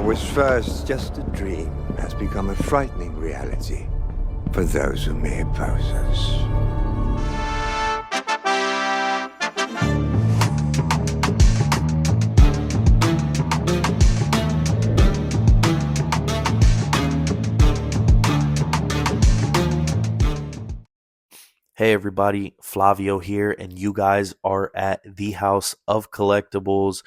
was first just a dream has become a frightening reality for those who may oppose us. Hey everybody, Flavio here, and you guys are at the House of Collectibles.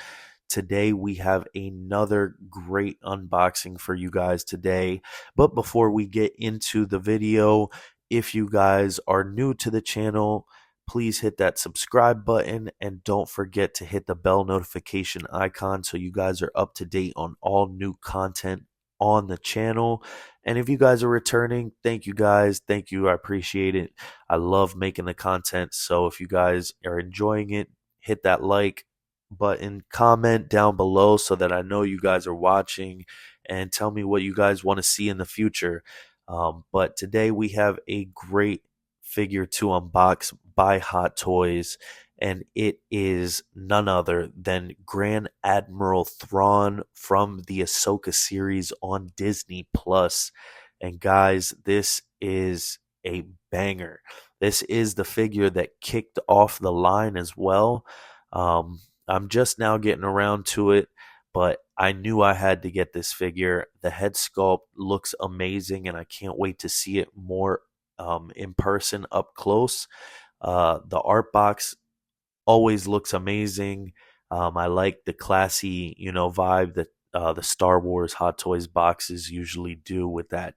Today we have another great unboxing for you guys today. But before we get into the video, if you guys are new to the channel, please hit that subscribe button and don't forget to hit the bell notification icon so you guys are up to date on all new content on the channel. And if you guys are returning, thank you guys. Thank you. I appreciate it. I love making the content. So if you guys are enjoying it, hit that like button, comment down below so that I know you guys are watching, and tell me what you guys want to see in the future. But today we have a great figure to unbox by Hot Toys, and it is none other than Grand Admiral Thrawn from the Ahsoka series on Disney Plus. And guys, this is a banger. This is the figure that kicked off the line as well. I'm just now getting around to it, but I knew I had to get this figure. The head sculpt looks amazing, and I can't wait to see it more in person up close. The art box always looks amazing. I like the classy, vibe that the Star Wars Hot Toys boxes usually do with that,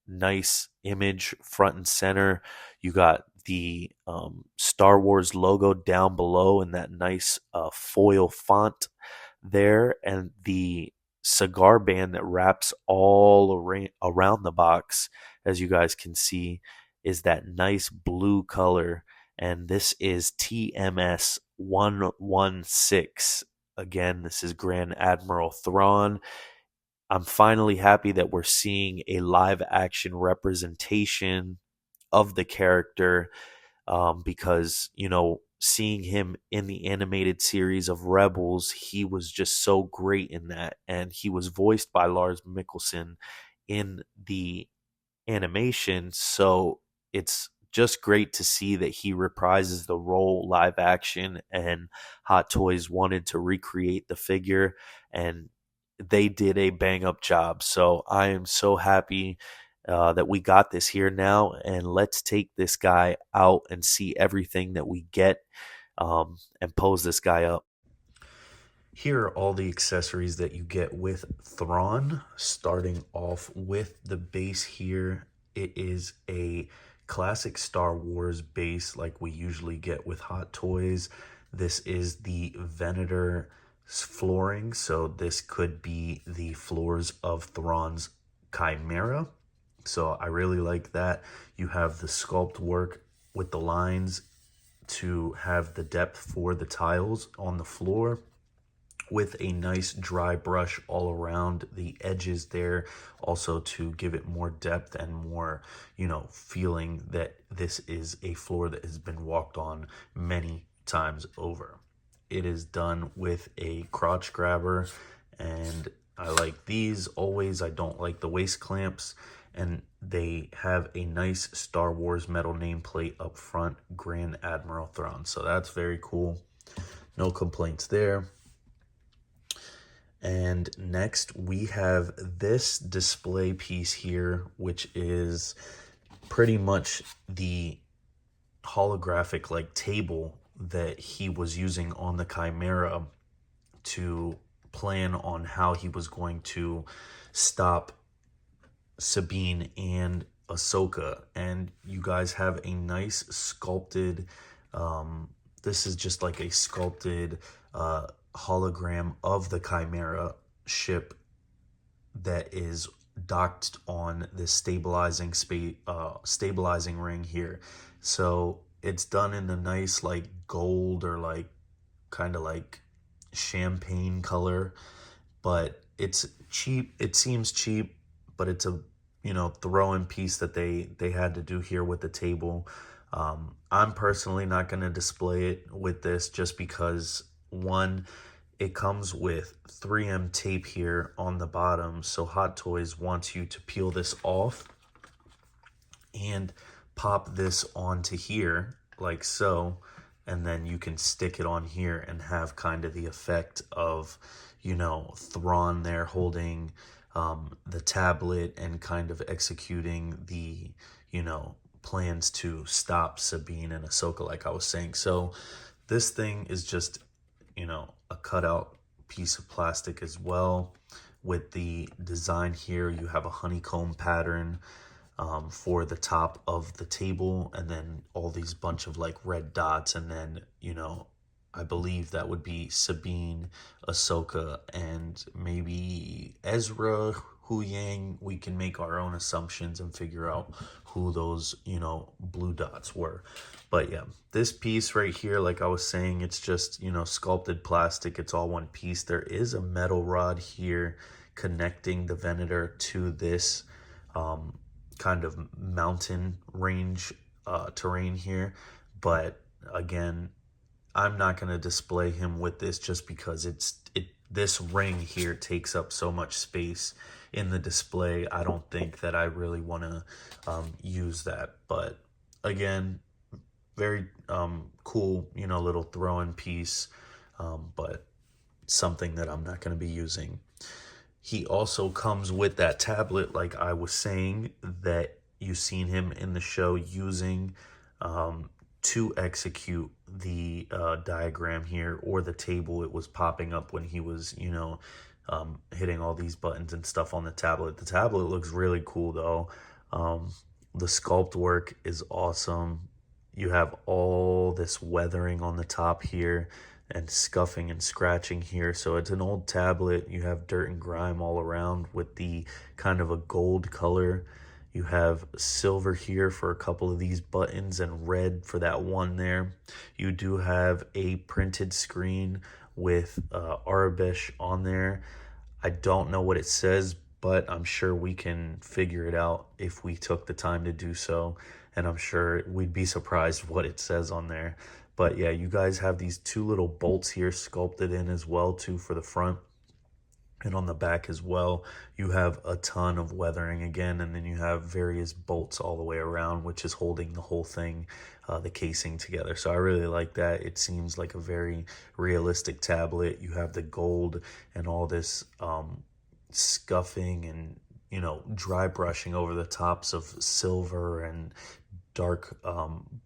nice image front and center. You got the Star Wars logo down below in that nice foil font there, and the cigar band that wraps all around the box, as you guys can see, is that nice blue color. And this is TMS116. Again, this is Grand Admiral Thrawn. I'm finally happy that we're seeing a live action representation of the character, because, seeing him in the animated series of Rebels, he was just so great in that. And he was voiced by Lars Mikkelsen in the animation. So it's just great to see that he reprises the role live action, and Hot Toys wanted to recreate the figure, and they did a bang up job. So I am so happy that we got this here now, and let's take this guy out and see everything that we get, and pose this guy up. Here are all the accessories that you get with Thrawn, starting off with the base here. It is a classic Star Wars base like we usually get with Hot Toys. This is the Venator flooring, so this could be the floors of Thrawn's Chimera. So I really like that. You have the sculpt work with the lines to have the depth for the tiles on the floor, with a nice dry brush all around the edges there, also to give it more depth and more, feeling that this is a floor that has been walked on many times over. It is done with a crotch grabber, and I like these always. I don't like the waist clamps, and they have a nice Star Wars metal nameplate up front, Grand Admiral Thrawn. So that's very cool. No complaints there. And next we have this display piece here, which is pretty much the holographic like table that he was using on the Chimera to plan on how he was going to stop Sabine and Ahsoka. And you guys have a nice sculpted, this is just like a sculpted hologram of the Chimera ship that is docked on this stabilizing ring here. So it's done in a nice like gold, or like kind of like champagne color, but it's cheap. It seems cheap, but it's a throw-in piece that they had to do here with the table. I'm personally not going to display it with this, just because, one, it comes with 3M tape here on the bottom, so Hot Toys wants you to peel this off and pop this onto here like so, and then you can stick it on here and have kind of the effect of, you know, Thrawn there holding the tablet and kind of executing the, you know, plans to stop Sabine and Ahsoka, like I was saying. So this thing is just, you know, a cutout piece of plastic as well. With the design here, you have a honeycomb pattern for the top of the table, and then all these bunch of like red dots, and then, you know, I believe that would be Sabine, Ahsoka, and maybe Ezra, Hu Yang. We can make our own assumptions and figure out who those, you know, blue dots were. But yeah, this piece right here, like I was saying, it's just, you know, sculpted plastic. It's all one piece. There is a metal rod here connecting the Venator to this kind of mountain range terrain here. But again, I'm not going to display him with this just because this ring here takes up so much space in the display. I don't think that I really want to use that. But again, very cool, you know, little throw-in piece, but something that I'm not going to be using. He also comes with that tablet, like I was saying, that you've seen him in the show using to execute the diagram here, or the table it was popping up when he was, you know, hitting all these buttons and stuff on the tablet. The tablet looks really cool though. The sculpt work is awesome. You have all this weathering on the top here and scuffing and scratching here. So it's an old tablet. You have dirt and grime all around with the kind of a gold color. You have silver here for a couple of these buttons and red for that one there. You do have a printed screen with Arabish on there. I don't know what it says, but I'm sure we can figure it out if we took the time to do so. And I'm sure we'd be surprised what it says on there. But yeah, you guys have these two little bolts here sculpted in as well too for the front. And on the back as well, you have a ton of weathering again, and then you have various bolts all the way around, which is holding the whole thing, the casing together. So I really like that. It seems like a very realistic tablet. You have the gold and all this scuffing and, you know, dry brushing over the tops of silver and dark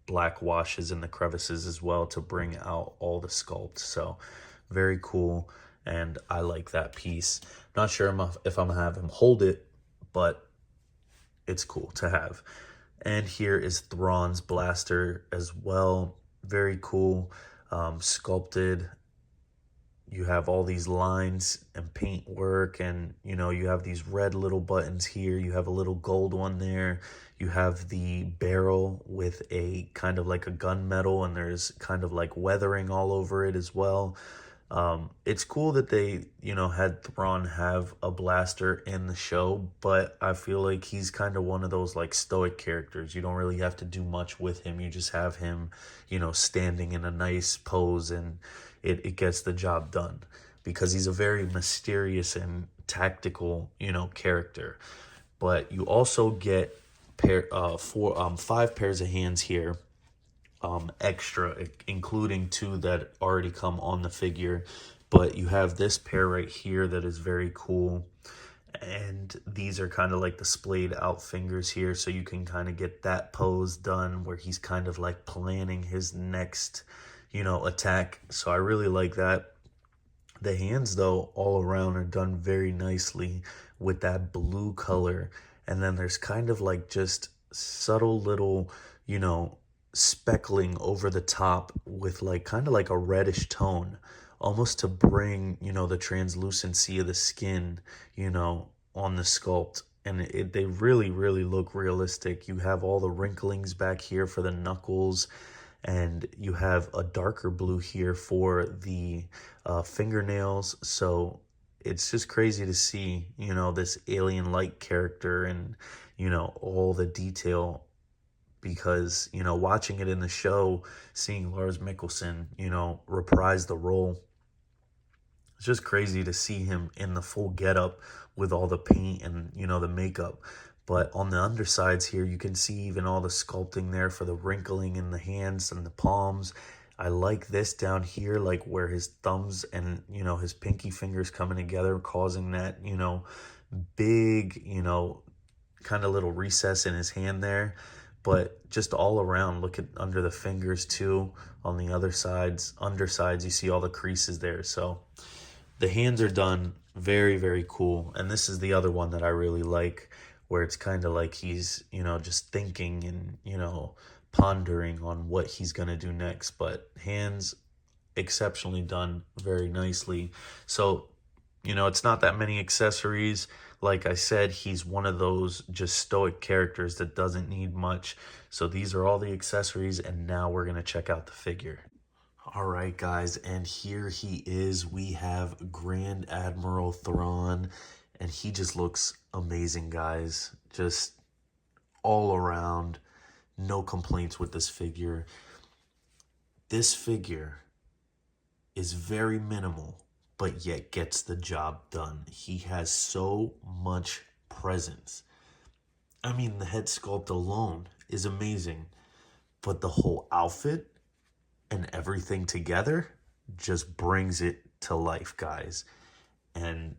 black washes in the crevices as well to bring out all the sculpt. So very cool, and I like that piece. Not sure if I'm gonna have him hold it, but it's cool to have. And here is Thrawn's blaster as well. Very cool, sculpted. You have all these lines and paint work, and, you know, you have these red little buttons here. You have a little gold one there. You have the barrel with a kind of like a gunmetal, and there's kind of like weathering all over it as well. It's cool that they, you know, had Thrawn have a blaster in the show, but I feel like he's kind of one of those like stoic characters. You don't really have to do much with him. You just have him, you know, standing in a nice pose, and it gets the job done, because he's a very mysterious and tactical, you know, character. But you also get 5 pairs of hands here, extra, including 2 that already come on the figure. But you have this pair right here that is very cool, and these are kind of like the splayed out fingers here, so you can kind of get that pose done where he's kind of like planning his next, you know, attack. So I really like that. The hands though all around are done very nicely with that blue color, and then there's kind of like just subtle little, you know, speckling over the top with like kind of like a reddish tone, almost to bring, you know, the translucency of the skin, you know, on the sculpt. And they really, really look realistic. You have all the wrinklings back here for the knuckles, and you have a darker blue here for the fingernails. So it's just crazy to see, you know, this alien-like character and, you know, all the detail, because, you know, watching it in the show, seeing Lars Mikkelsen, you know, reprise the role, It's just crazy to see him in the full getup with all the paint and, you know, the makeup. But on the undersides here, you can see even all the sculpting there for the wrinkling in the hands and the palms. I like this down here, like where his thumbs and, you know, his pinky fingers coming together, causing that, you know, big, you know, kind of little recess in his hand there. But just all around, look at under the fingers too. On the other sides, undersides, you see all the creases there. So the hands are done very, very cool. And this is the other one that I really like, where it's kind of like he's, you know, just thinking and, you know, pondering on what he's going to do next. But hands exceptionally done, very nicely. So, you know, it's not that many accessories. Like I said, he's one of those just stoic characters that doesn't need much. So these are all the accessories, and now we're going to check out the figure. All right, guys, and here he is. We have Grand Admiral Thrawn, and he just looks amazing, guys. Just all around, no complaints with this figure. This figure is very minimal, but yet gets the job done. He has so much presence. I mean, the head sculpt alone is amazing, but the whole outfit and everything together just brings it to life, guys. And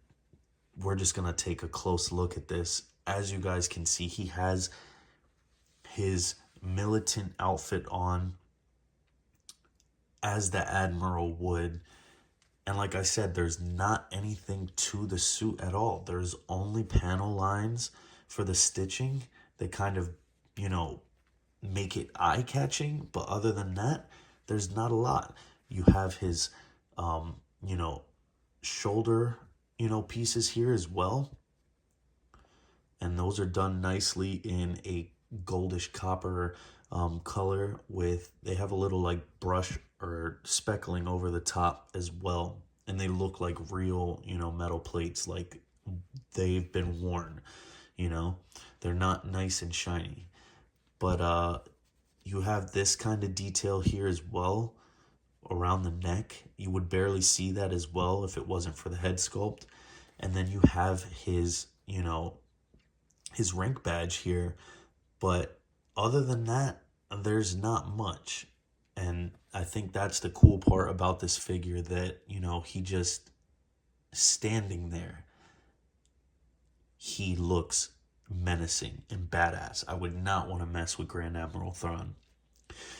we're just going to take a close look at this. As you guys can see, he has his militant outfit on as the Admiral would. And like I said, there's not anything to the suit at all. There's only panel lines for the stitching that kind of, you know, make it eye-catching. But other than that, there's not a lot. You have his, you know, shoulder, you know, pieces here as well. And those are done nicely in a goldish copper color with, they have a little like brush or speckling over the top as well. And they look like real, you know, metal plates, like they've been worn, you know. They're not nice and shiny. But you have this kind of detail here as well around the neck. You would barely see that as well if it wasn't for the head sculpt. And then you have his, you know, his rank badge here. But other than that, there's not much. And I think that's the cool part about this figure, that, you know, he just standing there, he looks menacing and badass. I would not want to mess with Grand Admiral Thrawn.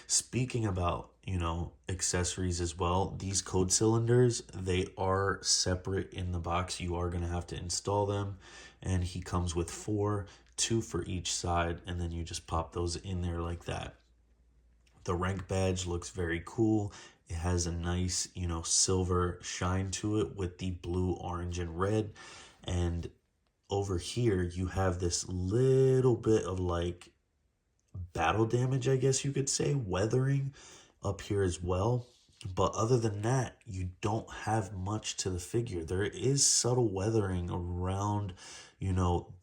Speaking about, you know, accessories as well, these code cylinders, they are separate in the box. You are going to have to install them. And he comes with 4, 2 for each side, and then you just pop those in there like that. The rank badge looks very cool. It has a nice, you know, silver shine to it with the blue, orange, and red. And over here, you have this little bit of like battle damage, I guess you could say, weathering up here as well. But other than that, you don't have much to the figure. There is subtle weathering around, you know,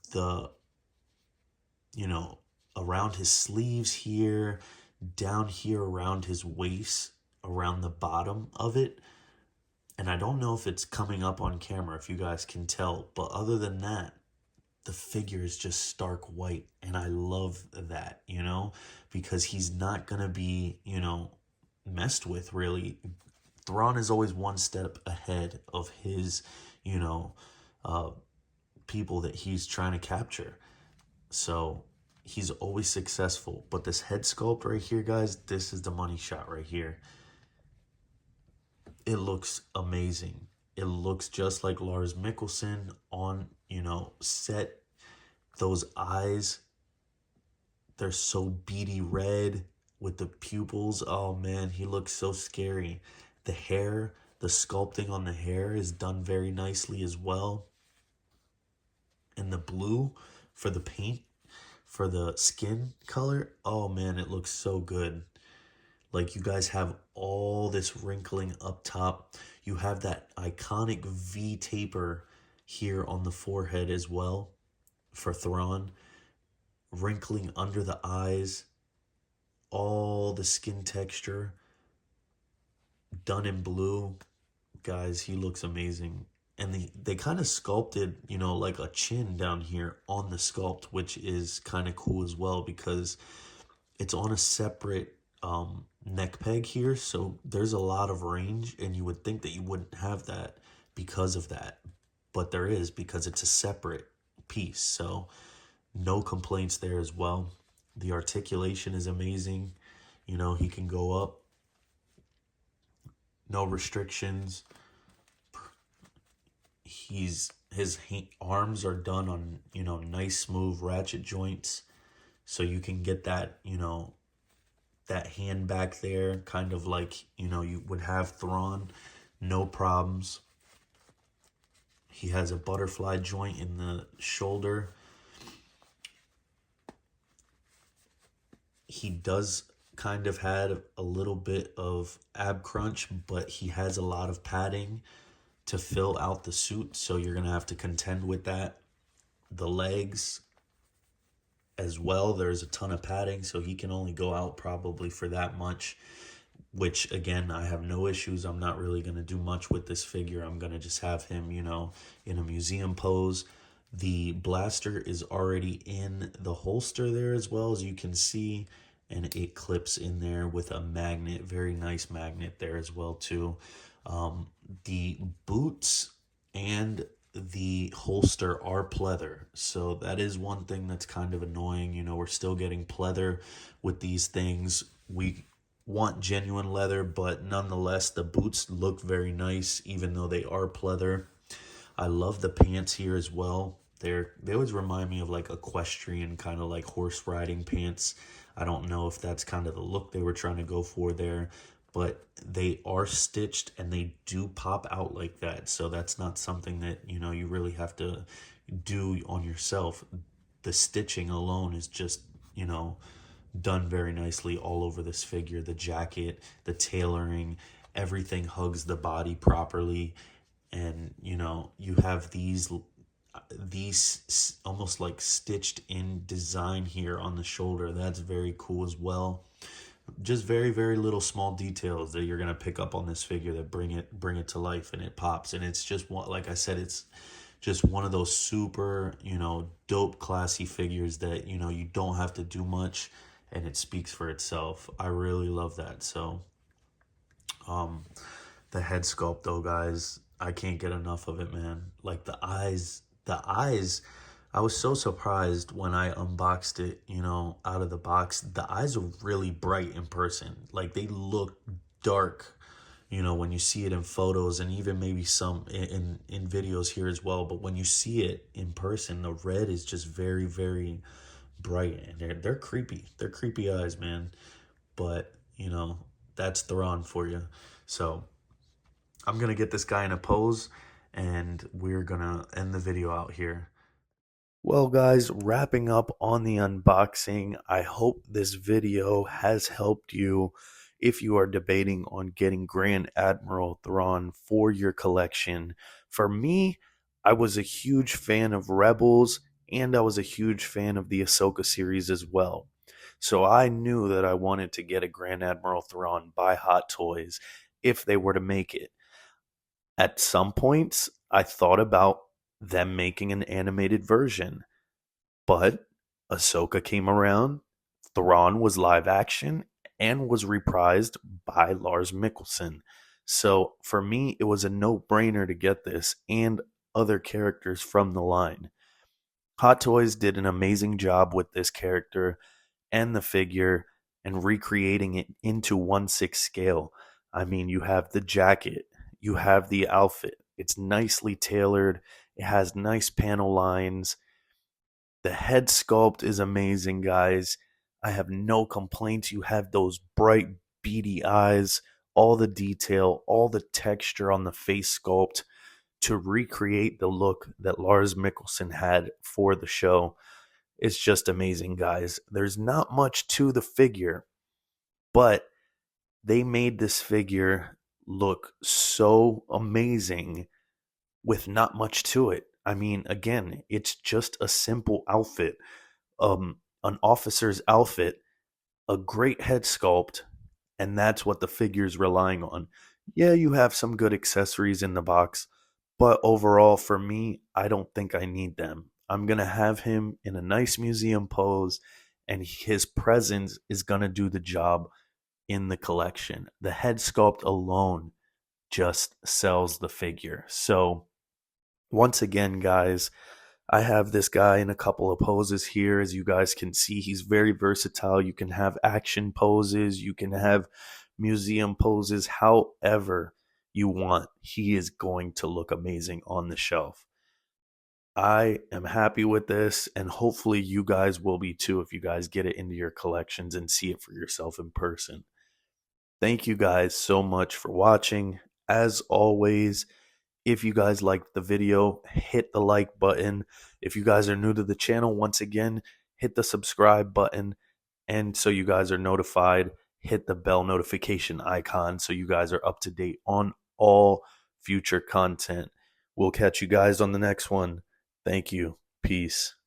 around his sleeves here, down here around his waist, around the bottom of it. And I don't know if it's coming up on camera, if you guys can tell. But other than that, the figure is just stark white. And I love that, you know, because he's not going to be, you know, messed with, really. Thrawn is always one step ahead of his, you know, people that he's trying to capture. So he's always successful. But this head sculpt right here, guys, this is the money shot right here. It looks amazing. It looks just like Lars Mikkelsen on, you know, set. Those eyes, they're so beady red with the pupils. Oh man, he looks so scary. The hair, the sculpting on the hair is done very nicely as well. And the blue for the paint, for the skin color, oh man, it looks so good. Like, you guys have all this wrinkling up top. You have that iconic V taper here on the forehead as well for Thrawn. Wrinkling under the eyes. All the skin texture done in blue. guys, he looks amazing. And they kind of sculpted, like a chin down here on the sculpt, which is kind of cool as well because it's on a separate neck peg here. So there's a lot of range, and you would think that you wouldn't have that because of that. But there is, because it's a separate piece. So no complaints there as well. The articulation is amazing. He can go up, no restrictions. His arms are done on, nice smooth ratchet joints, so you can get that, that hand back there, kind of like, you would have Thrawn, no problems. He has a butterfly joint in the shoulder. He does kind of had a little bit of ab crunch, but he has a lot of padding to fill out the suit, so you're going to have to contend with that. The legs as well, there's a ton of padding, so he can only go out probably for that much, which again, I have no issues. I'm not really going to do much with this figure. I'm going to just have him, in a museum pose. The blaster is already in the holster there as well, as you can see, and it clips in there with a magnet, very nice magnet there as well too. The boots and the holster are pleather, so that is one thing that's kind of annoying. We're still getting pleather with these things. We want genuine leather, but nonetheless the boots look very nice even though they are pleather. I love the pants here as well. They always remind me of like equestrian, kind of like horse riding pants. I don't know if that's kind of the look they were trying to go for there, but they are stitched and they do pop out like that. So that's not something that, you really have to do on yourself. The stitching alone is just, done very nicely all over this figure. The jacket, the tailoring, everything hugs the body properly. And, you have these almost like stitched in design here on the shoulder. That's very cool as well. Just very, very little small details that you're going to pick up on this figure that bring it to life, and it pops. And it's just one, like I said, it's just one of those super, dope, classy figures that, you don't have to do much and it speaks for itself. I really love that. So the head sculpt though, guys, I can't get enough of it, man. Like the eyes, I was so surprised when I unboxed it, out of the box. The eyes are really bright in person. Like they look dark, when you see it in photos, and even maybe some in videos here as well. But when you see it in person, the red is just very, very bright, and they're creepy. They're creepy eyes, man. But, that's Thrawn for you. So I'm going to get this guy in a pose, and we're going to end the video out here. Well, guys, wrapping up on the unboxing, I hope this video has helped you if you are debating on getting Grand Admiral Thrawn for your collection. For me, I was a huge fan of Rebels, and I was a huge fan of the Ahsoka series as well. So I knew that I wanted to get a Grand Admiral Thrawn by Hot Toys if they were to make it. At some points, I thought about them making an animated version, but Ahsoka came around, Thrawn was live action, and was reprised by Lars Mikkelsen. So for me, it was a no-brainer to get this and other characters from the line. Hot Toys did an amazing job with this character and the figure and recreating it into 1/6 scale. I mean, you have the jacket, you have the outfit. It's nicely tailored. It has nice panel lines. The head sculpt is amazing, guys. I have no complaints. You have those bright, beady eyes, all the detail, all the texture on the face sculpt to recreate the look that Lars Mikkelsen had for the show. It's just amazing, guys. There's not much to the figure, but they made this figure look so amazing with not much to it. I mean, again, it's just a simple outfit, an officer's outfit, a great head sculpt, and that's what the figure's relying on. Yeah, you have some good accessories in the box, but overall, for me, I don't think I need them. I'm going to have him in a nice museum pose, and his presence is going to do the job in the collection. The head sculpt alone just sells the figure. So, once again, guys, I have this guy in a couple of poses here. As you guys can see, he's very versatile. You can have action poses, you can have museum poses, however you want. He is going to look amazing on the shelf. I am happy with this, and hopefully, you guys will be too if you guys get it into your collections and see it for yourself in person. Thank you guys so much for watching. As always, if you guys liked the video, hit the like button. If you guys are new to the channel, once again, hit the subscribe button. And so you guys are notified, hit the bell notification icon so you guys are up to date on all future content. We'll catch you guys on the next one. Thank you. Peace.